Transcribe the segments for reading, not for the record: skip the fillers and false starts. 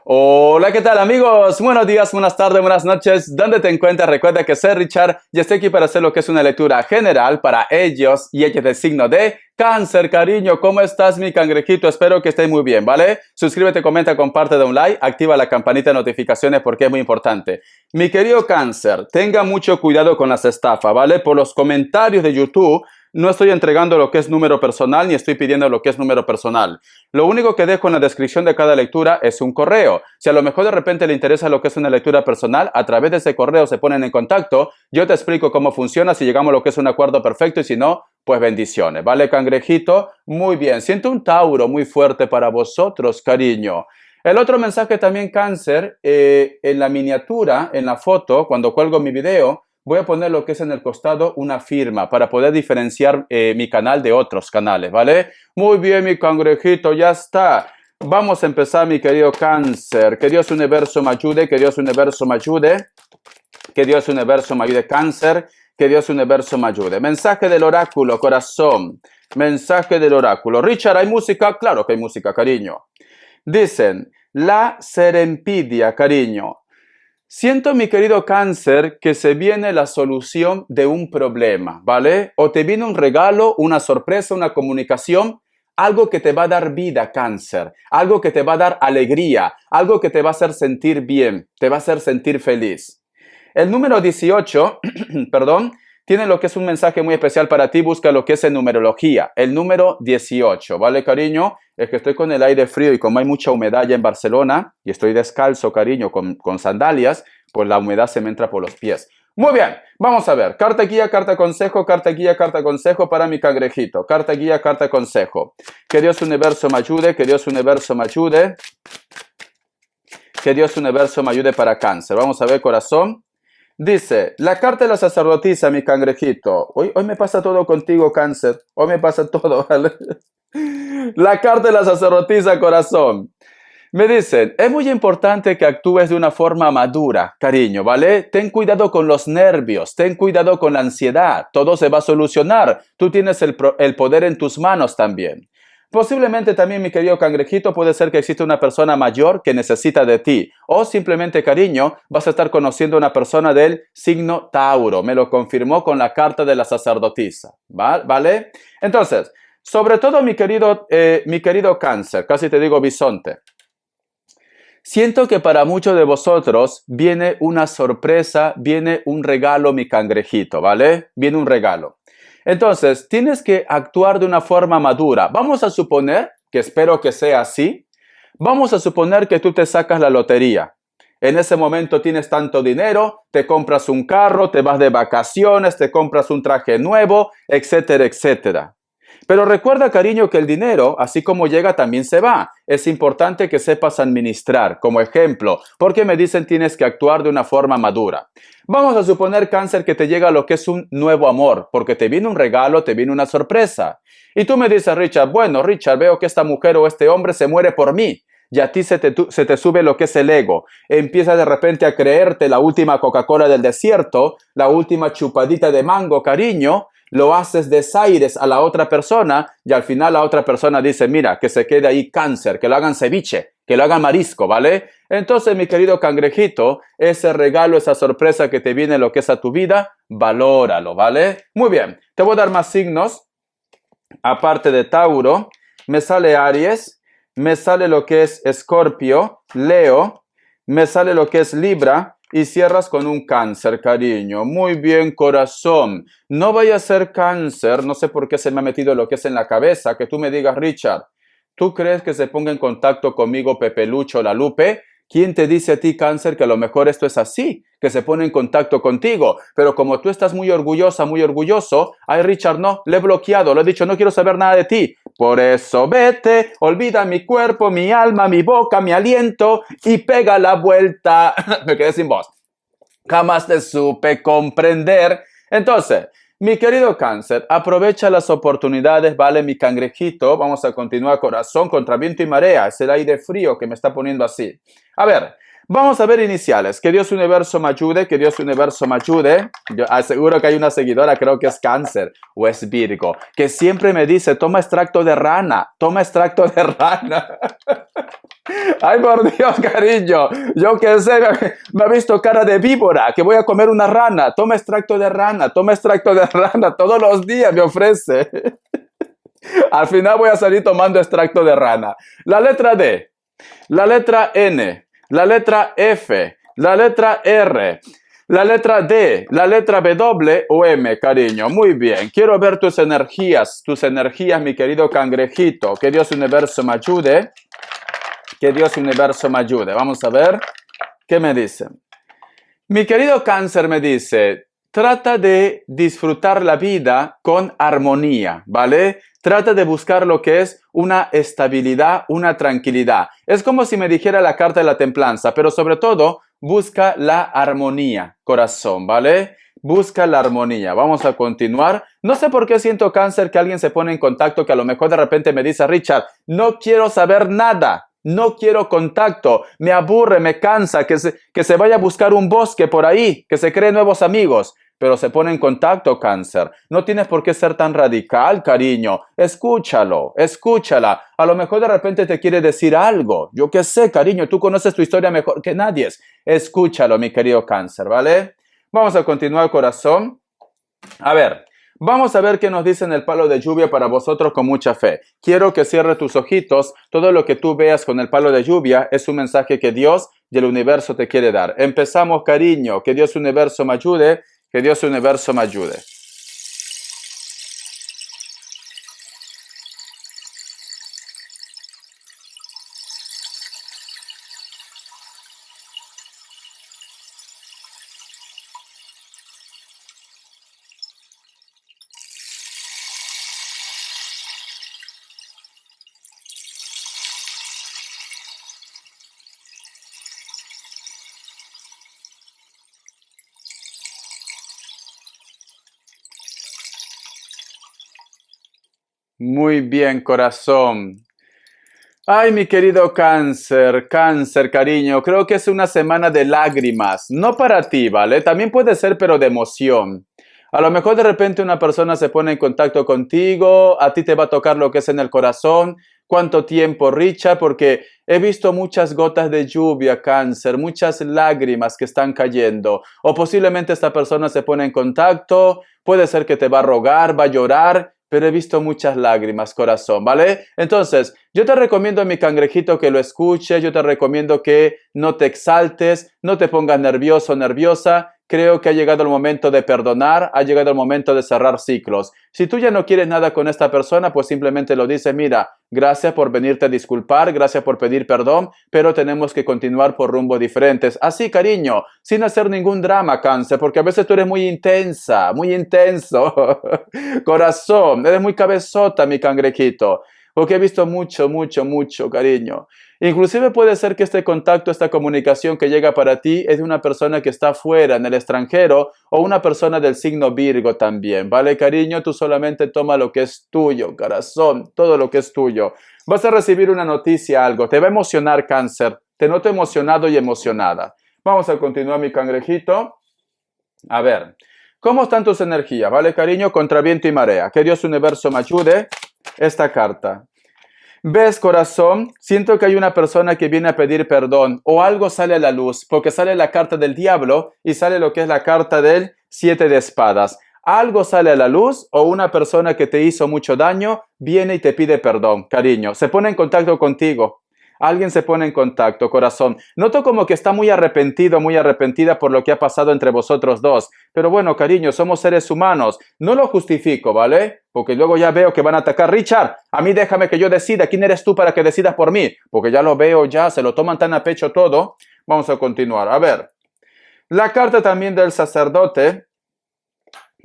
Hola, ¿qué tal amigos? Buenos días, buenas tardes, buenas noches. ¿Dónde te encuentras? Recuerda que soy Richard y estoy aquí para hacer lo que es una lectura general para ellos y ellas de signo de cáncer, cariño. ¿Cómo estás, mi cangrejito? Espero que estés muy bien, ¿vale? Suscríbete, comenta, comparte, da un like, activa la campanita de notificaciones porque es muy importante. Mi querido cáncer, tenga mucho cuidado con las estafas, ¿vale? Por los comentarios de YouTube, no estoy entregando lo que es número personal ni estoy pidiendo lo que es número personal. Lo único que dejo en la descripción de cada lectura es un correo. Si a lo mejor de repente le interesa lo que es una lectura personal, a través de ese correo se ponen en contacto. Yo te explico cómo funciona, si llegamos a lo que es un acuerdo perfecto y si no, pues bendiciones. ¿Vale, cangrejito? Muy bien. Siento un Tauro muy fuerte para vosotros, cariño. El otro mensaje también, cáncer, en la miniatura, en la foto, cuando cuelgo mi video, voy a poner lo que es en el costado una firma para poder diferenciar mi canal de otros canales, ¿vale? Muy bien, mi cangrejito, ya está. Vamos a empezar, mi querido cáncer. Que Dios universo me ayude, que Dios universo me ayude. Que Dios universo me ayude, cáncer. Que Dios universo me ayude. Mensaje del oráculo, corazón. Mensaje del oráculo. Richard, ¿hay música? Claro que hay música, cariño. Dicen, la serempidia, cariño. Siento, mi querido cáncer, que se viene la solución de un problema, ¿vale? O te viene un regalo, una sorpresa, una comunicación, algo que te va a dar vida, cáncer, algo que te va a dar alegría, algo que te va a hacer sentir bien, te va a hacer sentir feliz. El número 18, perdón, tiene lo que es un mensaje muy especial para ti, busca lo que es en numerología, el número 18, ¿vale, cariño? Es que estoy con el aire frío y como hay mucha humedad ya en Barcelona y estoy descalzo, cariño, con sandalias, pues la humedad se me entra por los pies. Muy bien, vamos a ver, carta guía, carta consejo, carta guía, carta consejo para mi cangrejito, carta guía, carta consejo. Que Dios universo me ayude, que Dios universo me ayude, que Dios universo me ayude para cáncer. Vamos a ver, corazón. Dice, la carta de la sacerdotisa, mi cangrejito. Hoy me pasa todo contigo, cáncer. Hoy me pasa todo, ¿vale? La carta de la sacerdotisa, corazón. Me dicen, es muy importante que actúes de una forma madura, cariño, ¿vale? Ten cuidado con los nervios, ten cuidado con la ansiedad. Todo se va a solucionar. Tú tienes el poder en tus manos también. Posiblemente también, mi querido cangrejito, puede ser que exista una persona mayor que necesita de ti. O simplemente, cariño, vas a estar conociendo a una persona del signo Tauro. Me lo confirmó con la carta de la sacerdotisa. ¿Vale? Entonces, sobre todo, mi querido cáncer, casi te digo bisonte. Siento que para muchos de vosotros viene una sorpresa, viene un regalo, mi cangrejito, ¿vale? Viene un regalo. Entonces, tienes que actuar de una forma madura. Vamos a suponer, que espero que sea así, vamos a suponer que tú te sacas la lotería. En ese momento tienes tanto dinero, te compras un carro, te vas de vacaciones, te compras un traje nuevo, etcétera, etcétera. Pero recuerda, cariño, que el dinero, así como llega, también se va. Es importante que sepas administrar, como ejemplo, porque me dicen tienes que actuar de una forma madura. Vamos a suponer, cáncer, que te llega lo que es un nuevo amor, porque te viene un regalo, te viene una sorpresa. Y tú me dices, Richard, bueno, Richard, veo que esta mujer o este hombre se muere por mí. Y a ti se te sube lo que es el ego. Empiezas de repente a creerte la última Coca-Cola del desierto, la última chupadita de mango, cariño. Lo haces desaires a la otra persona y al final la otra persona dice, mira, que se quede ahí cáncer, que lo hagan ceviche, que lo hagan marisco, ¿vale? Entonces, mi querido cangrejito, ese regalo, esa sorpresa que te viene lo que es a tu vida, valóralo, ¿vale? Muy bien, te voy a dar más signos. Aparte de Tauro, me sale Aries, me sale lo que es Escorpio, Leo, me sale lo que es Libra, y cierras con un cáncer, cariño. Muy bien, corazón. No vaya a ser cáncer, no sé por qué se me ha metido lo que es en la cabeza, que tú me digas, Richard, ¿tú crees que se ponga en contacto conmigo Pepe Lucho, la Lupe? ¿Quién te dice a ti, cáncer, que a lo mejor esto es así? Que se pone en contacto contigo. Pero como tú estás muy orgullosa, muy orgulloso, ay, Richard, no, le he bloqueado, le he dicho, no quiero saber nada de ti. Por eso vete, olvida mi cuerpo, mi alma, mi boca, mi aliento y pega la vuelta. Me quedé sin voz. Jamás te supe comprender. Entonces, mi querido cáncer, aprovecha las oportunidades, ¿vale, mi cangrejito? Vamos a continuar, corazón, contra viento y marea. Es el aire frío que me está poniendo así. A ver, vamos a ver iniciales. Que Dios universo me ayude, que Dios universo me ayude. Yo aseguro que hay una seguidora, creo que es cáncer o es Virgo, que siempre me dice, toma extracto de rana, toma extracto de rana. Ay, por Dios, cariño. Yo qué sé, me ha visto cara de víbora, que voy a comer una rana. Toma extracto de rana, toma extracto de rana. Todos los días me ofrece. Al final voy a salir tomando extracto de rana. La letra D, la letra N, la letra F, la letra R, la letra D, la letra W o M, cariño. Muy bien. Quiero ver tus energías, mi querido cangrejito. Que Dios universo me ayude. Que Dios universo me ayude. Vamos a ver qué me dice. Mi querido cáncer me dice, trata de disfrutar la vida con armonía, ¿vale? Trata de buscar lo que es una estabilidad, una tranquilidad. Es como si me dijera la carta de la templanza, pero sobre todo busca la armonía, corazón, ¿vale? Busca la armonía. Vamos a continuar. No sé por qué siento, cáncer, que alguien se pone en contacto, que a lo mejor de repente me dice, Richard, no quiero saber nada. No quiero contacto, me aburre, me cansa, que se vaya a buscar un bosque por ahí, que se cree nuevos amigos, pero se pone en contacto, cáncer. No tienes por qué ser tan radical, cariño. Escúchalo, escúchala. A lo mejor de repente te quiere decir algo. Yo qué sé, cariño, tú conoces tu historia mejor que nadie. Escúchalo, mi querido cáncer, ¿vale? Vamos a continuar, corazón. A ver. Vamos a ver qué nos dice en el palo de lluvia para vosotros con mucha fe. Quiero que cierres tus ojitos. Todo lo que tú veas con el palo de lluvia es un mensaje que Dios y el universo te quiere dar. Empezamos, cariño. Que Dios universo me ayude. Que Dios universo me ayude. Muy bien, corazón. Ay, mi querido cáncer, cáncer, cariño, creo que es una semana de lágrimas, no para ti, ¿vale? También puede ser, pero de emoción. A lo mejor de repente una persona se pone en contacto contigo, a ti te va a tocar lo que es en el corazón. ¿Cuánto tiempo, Richard? Porque he visto muchas gotas de lluvia, cáncer, muchas lágrimas que están cayendo. O posiblemente esta persona se pone en contacto, puede ser que te va a rogar, va a llorar, pero he visto muchas lágrimas, corazón, ¿vale? Entonces, yo te recomiendo, mi cangrejito, que lo escuches, yo te recomiendo que no te exaltes, no te pongas nervioso, nerviosa. Creo que ha llegado el momento de perdonar, ha llegado el momento de cerrar ciclos. Si tú ya no quieres nada con esta persona, pues simplemente lo dices, mira, gracias por venirte a disculpar, gracias por pedir perdón, pero tenemos que continuar por rumbos diferentes. Así, cariño, sin hacer ningún drama, cáncer, porque a veces tú eres muy intensa, muy intenso. Corazón, eres muy cabezota, mi cangrejito, porque he visto mucho, mucho, mucho, cariño. Inclusive puede ser que este contacto, esta comunicación que llega para ti es de una persona que está fuera, en el extranjero, o una persona del signo Virgo también, ¿vale, cariño? Tú solamente toma lo que es tuyo, corazón, todo lo que es tuyo. Vas a recibir una noticia, algo, te va a emocionar, cáncer. Te noto emocionado y emocionada. Vamos a continuar, mi cangrejito. A ver, ¿cómo están tus energías, vale, cariño? Contra viento y marea. Que Dios universo me ayude. Esta carta. ¿Ves, corazón? Siento que hay una persona que viene a pedir perdón o algo sale a la luz, porque sale la carta del diablo y sale lo que es la carta del 7 de espadas. Algo sale a la luz o una persona que te hizo mucho daño viene y te pide perdón, cariño. Se pone en contacto contigo. Alguien se pone en contacto, corazón. Noto como que está muy arrepentido, muy arrepentida por lo que ha pasado entre vosotros dos. Pero bueno, cariño, somos seres humanos. No lo justifico, ¿vale? Porque luego ya veo que van a atacar. Richard, a mí déjame que yo decida. ¿Quién eres tú para que decidas por mí? Porque ya lo veo, ya se lo toman tan a pecho todo. Vamos a continuar. A ver, la carta también del sacerdote.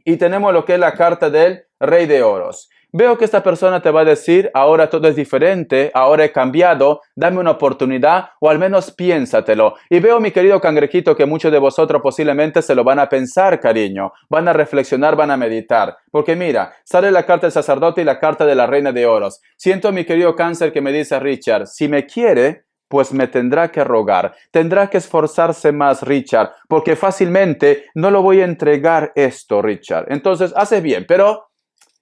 Y tenemos lo que es la carta del Rey de Oros. Veo que esta persona te va a decir, ahora todo es diferente, ahora he cambiado, dame una oportunidad o al menos piénsatelo. Y veo, mi querido cangrejito, que muchos de vosotros posiblemente se lo van a pensar, cariño. Van a reflexionar, van a meditar. Porque mira, sale la carta del sacerdote y la carta de la Reina de Oros. Siento, mi querido cáncer, que me dice Richard, si me quiere, pues me tendrá que rogar, tendrá que esforzarse más, Richard, porque fácilmente no lo voy a entregar esto, Richard. Entonces, haces bien, pero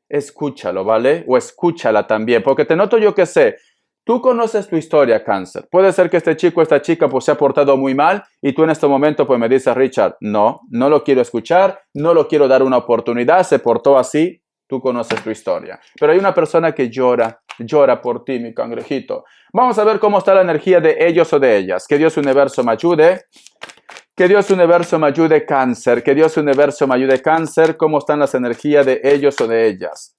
escúchalo, ¿vale? O escúchala también, porque te noto yo que sé, Tú conoces tu historia, Cáncer. Puede ser que este chico, esta chica, pues se ha portado muy mal y tú en este momento pues me dices, Richard, no lo quiero escuchar, no lo quiero dar una oportunidad, se portó así, tú conoces tu historia. Pero hay una persona que llora por ti, mi cangrejito. Vamos a ver cómo está la energía de ellos o de ellas. Que Dios Universo me ayude. Que Dios Universo me ayude, Cáncer. Que Dios Universo me ayude, Cáncer. ¿Cómo están las energías de ellos o de ellas?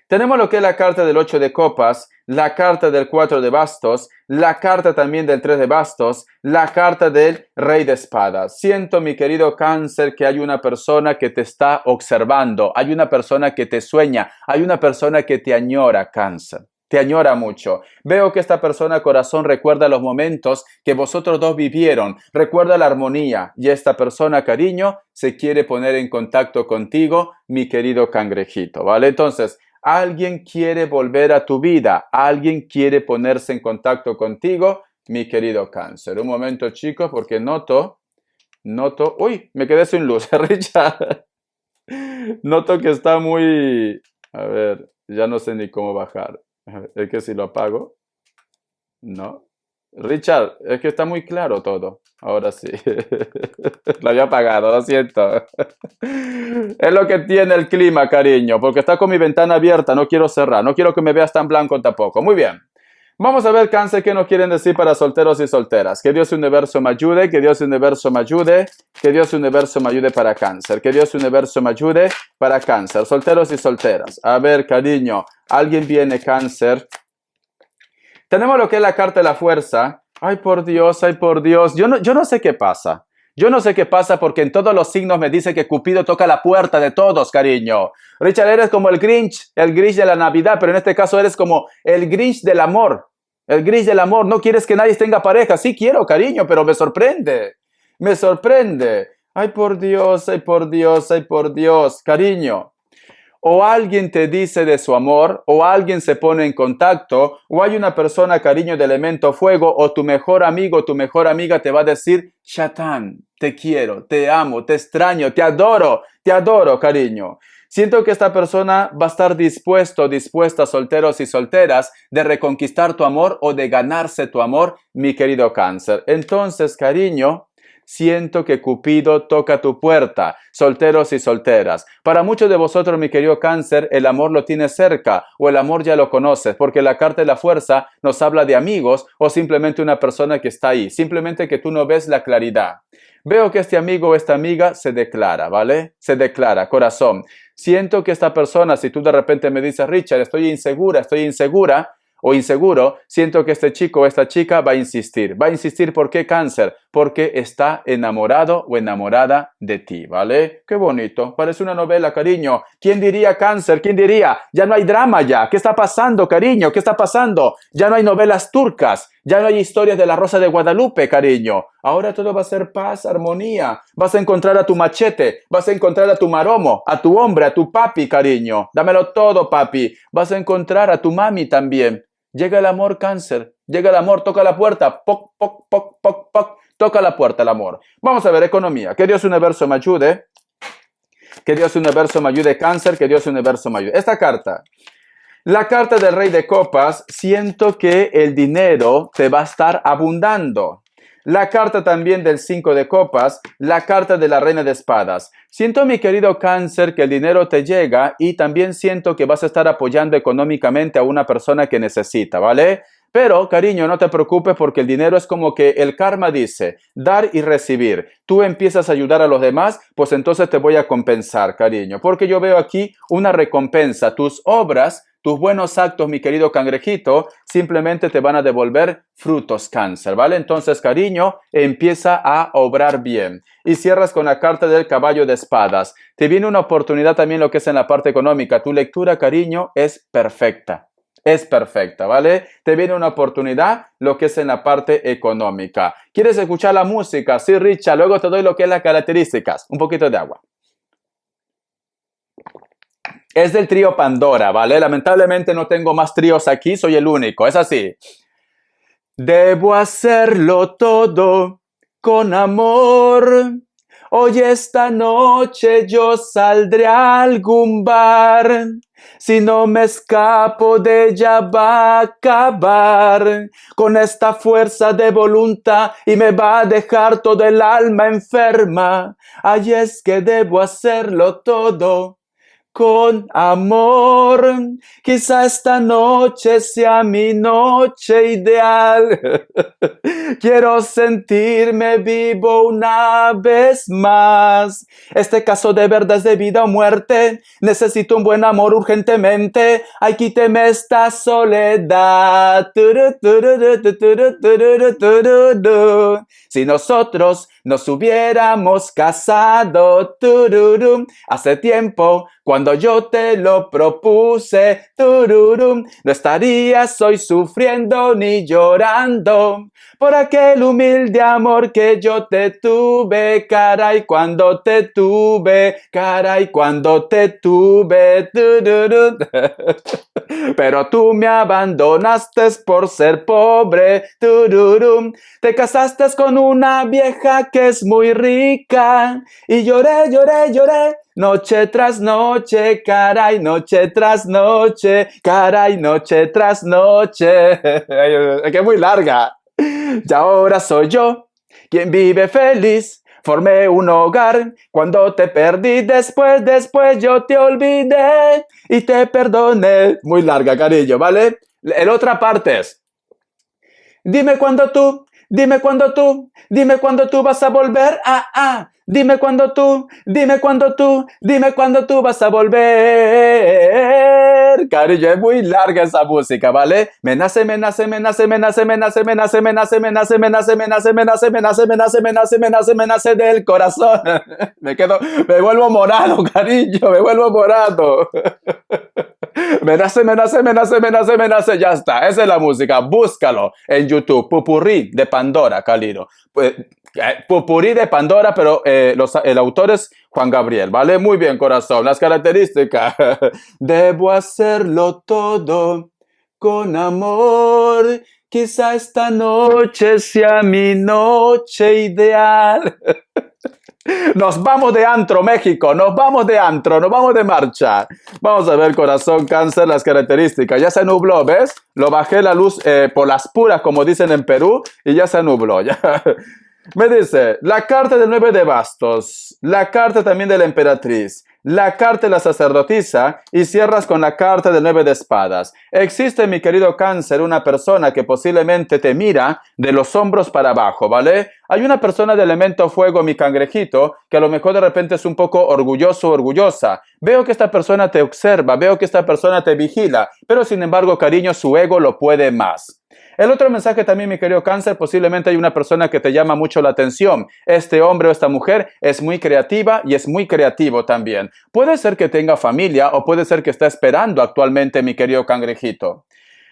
Tenemos lo que es la carta del 8 de copas, la carta del 4 de bastos, la carta también del 3 de bastos, la carta del rey de espadas. Siento, mi querido Cáncer, que hay una persona que te está observando, hay una persona que te sueña, hay una persona que te añora, Cáncer. Te añora mucho. Veo que esta persona, corazón, recuerda los momentos que vosotros dos vivieron, recuerda la armonía y esta persona, cariño, se quiere poner en contacto contigo, mi querido cangrejito, ¿vale? Entonces, alguien quiere volver a tu vida, alguien quiere ponerse en contacto contigo, mi querido Cáncer. Un momento, chicos, porque noto, uy, me quedé sin luz, Richard. Noto que está muy, a ver, ya no sé ni cómo bajar. A ver, es que si lo apago, no. Richard, es que está muy claro todo. Ahora sí. Lo había apagado, lo siento. Es lo que tiene el clima, cariño, porque está con mi ventana abierta, no quiero cerrar, no quiero que me veas tan blanco tampoco. Muy bien. Vamos a ver, Cáncer, qué nos quieren decir para solteros y solteras. Que Dios Universo me ayude, que Dios Universo me ayude, que Dios Universo me ayude para Cáncer, que Dios Universo me ayude para Cáncer, solteros y solteras. A ver, cariño, alguien viene, Cáncer. Tenemos lo que es la carta de la fuerza. Ay, por Dios, ay, por Dios. Yo no sé qué pasa. Yo no sé qué pasa porque en todos los signos me dice que Cupido toca la puerta de todos, cariño. Richard, eres como el Grinch de la Navidad, pero en este caso eres como el Grinch del amor. El Grinch del amor. No quieres que nadie tenga pareja. Sí quiero, cariño, pero me sorprende. Me sorprende. Ay, por Dios, ay, por Dios, ay, por Dios, cariño. O alguien te dice de su amor, o alguien se pone en contacto, o hay una persona, cariño, de elemento fuego, o tu mejor amigo, tu mejor amiga te va a decir, Chatán, te quiero, te amo, te extraño, te adoro, cariño. Siento que esta persona va a estar dispuesta, solteros y solteras, de reconquistar tu amor o de ganarse tu amor, mi querido Cáncer. Entonces, cariño, siento que Cupido toca tu puerta, solteros y solteras. Para muchos de vosotros, mi querido Cáncer, el amor lo tienes cerca o el amor ya lo conoces, porque la carta de la fuerza nos habla de amigos o simplemente una persona que está ahí, simplemente que tú no ves la claridad. Veo que este amigo o esta amiga se declara, ¿vale? Se declara, corazón. Siento que esta persona, si tú de repente me dices, Richard, estoy insegura, o inseguro, siento que este chico o esta chica va a insistir. Va a insistir, ¿por qué, Cáncer? Porque está enamorado o enamorada de ti, ¿vale? Qué bonito. Parece una novela, cariño. ¿Quién diría, Cáncer? ¿Quién diría? Ya no hay drama ya. ¿Qué está pasando, cariño? ¿Qué está pasando? Ya no hay novelas turcas. Ya no hay historias de la Rosa de Guadalupe, cariño. Ahora todo va a ser paz, armonía. Vas a encontrar a tu machete. Vas a encontrar a tu maromo, a tu hombre, a tu papi, cariño. Dámelo todo, papi. Vas a encontrar a tu mami también. Llega el amor, Cáncer. Llega el amor, toca la puerta. Poc, poc, poc, poc, poc. Toca la puerta el amor. Vamos a ver, economía. Que Dios Universo me ayude. Que Dios Universo me ayude, Cáncer. Que Dios Universo me ayude. Esta carta. La carta del Rey de Copas. Siento que el dinero te va a estar abundando. La carta también del 5 de copas, la carta de la Reina de Espadas. Siento, mi querido Cáncer, que el dinero te llega y también siento que vas a estar apoyando económicamente a una persona que necesita, ¿vale? Pero, cariño, no te preocupes porque el dinero es como que el karma dice, dar y recibir. Tú empiezas a ayudar a los demás, pues entonces te voy a compensar, cariño. Porque yo veo aquí una recompensa. Tus obras, tus buenos actos, mi querido cangrejito, simplemente te van a devolver frutos, Cáncer, ¿vale? Entonces, cariño, empieza a obrar bien. Y cierras con la carta del caballo de espadas. Te viene una oportunidad también lo que es en la parte económica. Tu lectura, cariño, es perfecta. Es perfecta, ¿vale? Te viene una oportunidad lo que es en la parte económica. ¿Quieres escuchar la música? Sí, Richard. Luego te doy lo que es las características. Un poquito de agua. Es del trío Pandora, ¿vale? Lamentablemente no tengo más tríos aquí, soy el único, es así. Debo hacerlo todo con amor, Hoy esta noche yo saldré a algún bar. Si no me escapo de ella va a acabar con esta fuerza de voluntad y me va a dejar todo el alma enferma. Ay, es que debo hacerlo todo con amor. Quizá esta noche sea mi noche ideal. Quiero sentirme vivo una vez más. Este caso de verdad es de vida o muerte. Necesito un buen amor urgentemente. Ay, quíteme esta soledad. Si nosotros nos hubiéramos casado hace tiempo, cuando yo te lo propuse, no estarías hoy sufriendo ni llorando por aquel humilde amor que yo te tuve, caray, cuando te tuve, caray, cuando te tuve. Pero tú me abandonaste por ser pobre. Te casaste con una vieja que es muy rica y lloré, lloré, lloré. Noche tras noche, caray, noche tras noche, caray, noche tras noche. Es que es muy larga. Y ahora soy yo quien vive feliz. Formé un hogar cuando te perdí, después yo te olvidé y te perdoné. Muy larga, cariño, ¿vale? La otra parte es: dime cuándo tú, dime cuándo tú, dime cuándo tú vas a volver. Dime cuándo tú, dime cuándo tú, dime cuándo tú vas a volver. Cariño, es muy larga esa música, ¿vale? Me nace, me nace, me nace, me nace, me nace, me nace, me nace, me nace, me nace, me nace, me nace, me nace, me nace, me nace, me nace, me nace del corazón. Me vuelvo morado, cariño, me vuelvo morado. Me nace, me nace, me nace, me nace, me nace, ya está. Esa es la música, búscalo en YouTube. Popurrí de Pandora, Calido. Popurrí de Pandora, pero el autor es Juan Gabriel, ¿vale? Muy bien, corazón. Las características. Debo hacerlo todo con amor. Quizá esta noche sea mi noche ideal. Nos vamos de antro, México, nos vamos de antro, nos vamos de marcha. Vamos a ver, corazón, Cáncer, las características. Ya se nubló, ¿ves? Lo bajé la luz por las puras, como dicen en Perú, y ya se nubló. Ya. Me dice, la carta del 9 de bastos, la carta también de la emperatriz, la carta de la sacerdotisa y cierras con la carta del 9 de espadas. Existe, mi querido Cáncer, una persona que posiblemente te mira de los hombros para abajo, ¿vale? Hay una persona de elemento fuego, mi cangrejito, que a lo mejor de repente es un poco orgulloso o orgullosa. Veo que esta persona te observa, veo que esta persona te vigila, pero sin embargo, cariño, su ego lo puede más. El otro mensaje también, mi querido Cáncer, posiblemente hay una persona que te llama mucho la atención. Este hombre o esta mujer es muy creativa y es muy creativo también. Puede ser que tenga familia o puede ser que está esperando actualmente, mi querido cangrejito.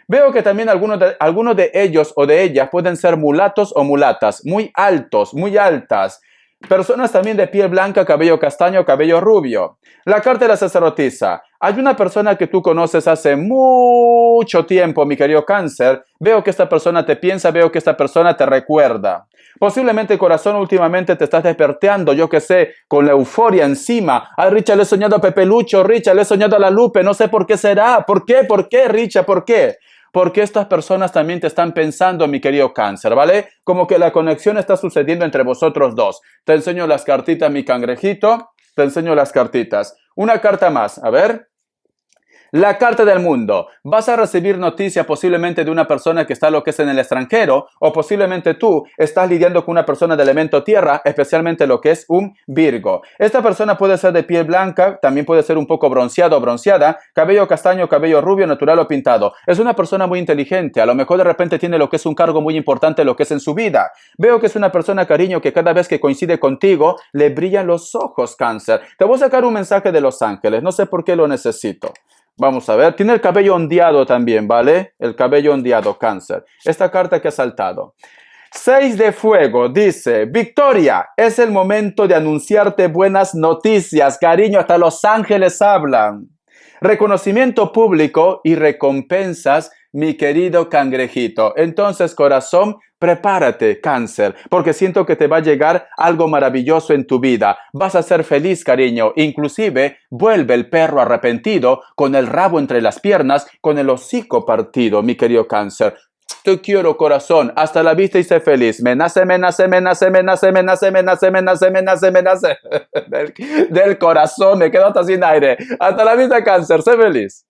Veo que también algunos de ellos o de ellas pueden ser mulatos o mulatas, muy altos, muy altas. Personas también de piel blanca, cabello castaño, cabello rubio. La carta de la sacerdotisa. Hay una persona que tú conoces hace mucho tiempo, mi querido Cáncer. Veo que esta persona te piensa, veo que esta persona te recuerda. Posiblemente, corazón, últimamente te estás despertando, yo que sé, con la euforia encima. Ay, Richa, le he soñado a Pepe Lucho, Richa, le he soñado a la Lupe, no sé por qué será. ¿Por qué? ¿Por qué, Richa? ¿Por qué? Porque estas personas también te están pensando, mi querido Cáncer, ¿vale? Como que la conexión está sucediendo entre vosotros dos. Te enseño las cartitas, mi cangrejito. Te enseño las cartitas. Una carta más, a ver. La carta del mundo. Vas a recibir noticia posiblemente de una persona que está lo que es en el extranjero, o posiblemente tú estás lidiando con una persona de elemento tierra, especialmente lo que es un Virgo. Esta persona puede ser de piel blanca, también puede ser un poco bronceado o bronceada, cabello castaño, cabello rubio, natural o pintado. Es una persona muy inteligente, a lo mejor de repente tiene lo que es un cargo muy importante, lo que es en su vida. Veo que es una persona, cariño, que cada vez que coincide contigo, le brillan los ojos, Cáncer. Te voy a sacar un mensaje de los ángeles, no sé por qué lo necesito. Vamos a ver, tiene el cabello ondeado también, ¿vale? El cabello ondeado, Cáncer. Esta carta que ha saltado. 6 de fuego, dice, Victoria, es el momento de anunciarte buenas noticias, cariño, hasta los ángeles hablan. Reconocimiento público y recompensas mi querido cangrejito. Entonces, corazón, prepárate, Cáncer, porque siento que te va a llegar algo maravilloso en tu vida. Vas a ser feliz, cariño. Inclusive, vuelve el perro arrepentido con el rabo entre las piernas, con el hocico partido, mi querido Cáncer. Te quiero, corazón. Hasta la vista y sé feliz. Me nace, me nace, me nace, me nace, me nace, me nace, me nace, me nace, me nace. Del corazón, me quedo hasta sin aire. Hasta la vista, Cáncer. Sé feliz.